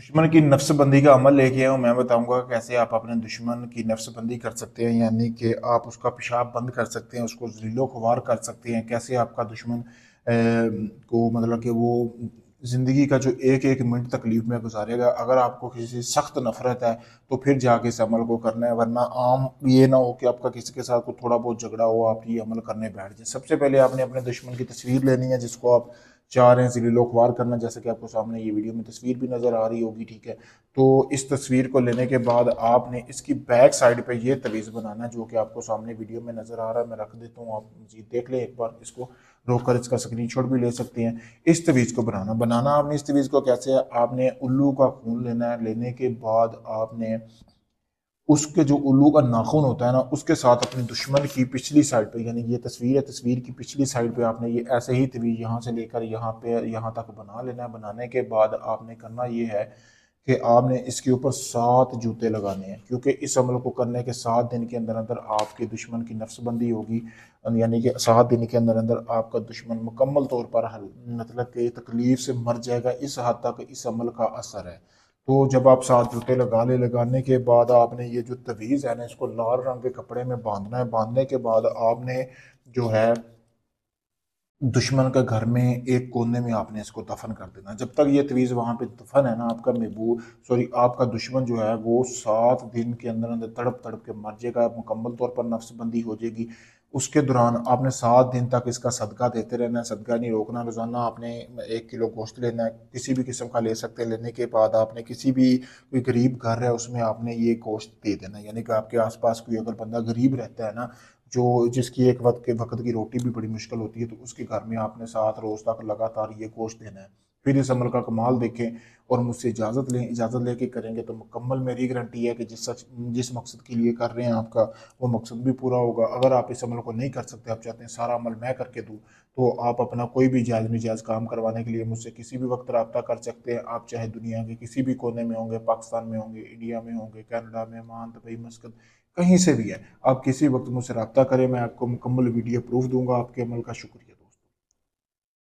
दुश्मन की नफ्सबंदी का अमल लेके आया हूँ। मैं बताऊंगा कैसे आप अपने दुश्मन की नफ्सबंदी कर सकते हैं, यानी कि आप उसका पेशाब बंद कर सकते हैं, उसको ज़िलो ख्वार कर सकते हैं। कैसे आपका दुश्मन को मतलब कि वो ज़िंदगी का जो एक एक मिनट तकलीफ में गुजारेगा। अगर आपको किसी से सख्त नफरत है तो फिर जाके इस अमल को करना है, वरना आम ये ना हो कि आपका किसी के साथ कोई थोड़ा बहुत झगड़ा हो, आप ये अमल करने बैठ जाए। सबसे पहले आपने अपने दुश्मन की तस्वीर लेनी है, जिसको आप चाह रहे हैं ज़िलो ख्वार करना, जैसे कि आपको सामने ये वीडियो में तस्वीर भी नज़र आ रही होगी, ठीक है। तो इस तस्वीर को लेने के बाद आपने इसकी बैक साइड पे ये तवीज़ बनाना है, जो कि आपको सामने वीडियो में नज़र आ रहा है। मैं रख देता हूँ, आप मजीद देख लें एक बार, इसको रोक कर इसका स्क्रीनशॉट भी ले सकते हैं। इस तवीज़ को बनाना बनाना आपने इस तवीज़ को कैसे है, आपने उल्लू का खून लेना है। लेने के बाद आपने उसके जो उल्लू का नाखून होता है ना, उसके साथ अपने दुश्मन की पिछली साइड पे, यानी ये तस्वीर है, तस्वीर की पिछली साइड पे आपने ये ऐसे ही तवीज़ यहाँ से लेकर यहाँ पे यहाँ तक बना लेना है। बनाने के बाद आपने करना ये है कि आपने इसके ऊपर 7 जूते लगाने हैं, क्योंकि इस अमल को करने के 7 दिन के अंदर अंदर आपके दुश्मन की नफ्सबंदी होगी। यानी कि 7 दिन के अंदर अंदर आपका दुश्मन मुकम्मल तौर पर हल मतलब कि तकलीफ से मर जाएगा। इस हद तक इस अमल का असर है। तो जब आप 7 जूते लगाने के बाद आपने ये जो तवीज़ है ना, इसको लाल रंग के कपड़े में बांधना है। बांधने के बाद आपने जो है दुश्मन का घर में एक कोने में आपने इसको दफन कर देना। जब तक ये तवीज़ वहाँ पे दफन है ना, आपका महबूब सॉरी आपका दुश्मन जो है वो 7 दिन के अंदर अंदर तड़प तड़प के मर जाएगा, मुकम्मल तौर पर नफ्सबंदी हो जाएगी। उसके दौरान आपने 7 दिन तक इसका सदका देते रहना है, सदका नहीं रोकना। रोज़ाना आपने 1 किलो गोश्त लेना है, किसी भी किस्म का ले सकते हैं। लेने के बाद आपने किसी भी कोई गरीब घर है उसमें आपने ये गोश्त दे देना है। यानी कि आपके आसपास कोई अगर बंदा गरीब रहता है ना, जो जिसकी एक वक्त की रोटी भी बड़ी मुश्किल होती है, तो उसके घर में आपने 7 रोज़ तक लगातार ये गोश्त देना है। फिर इस अमल का कमाल देखें और मुझसे इजाज़त लें। इजाज़त लेके करेंगे तो मुकम्मल मेरी गारंटी है कि जिस मकसद के लिए कर रहे हैं आपका वो मकसद भी पूरा होगा। अगर आप इस अमल को नहीं कर सकते, आप चाहते हैं सारा अमल मैं करके दूँ, तो आप अपना कोई भी जायज़ नाजायज़ काम करवाने के लिए मुझसे किसी भी वक्त रब्ता कर सकते हैं। आप चाहे दुनिया के किसी भी कोने में होंगे, पाकिस्तान में होंगे, इंडिया में होंगे, कनाडा में, ओमान, दुबई, मस्कत, कहीं से भी है, आप किसी वक्त मुझसे रब्ता करें। मैं आपको मुकम्मल वीडियो प्रूफ दूंगा। आपके अमल का शुक्रिया।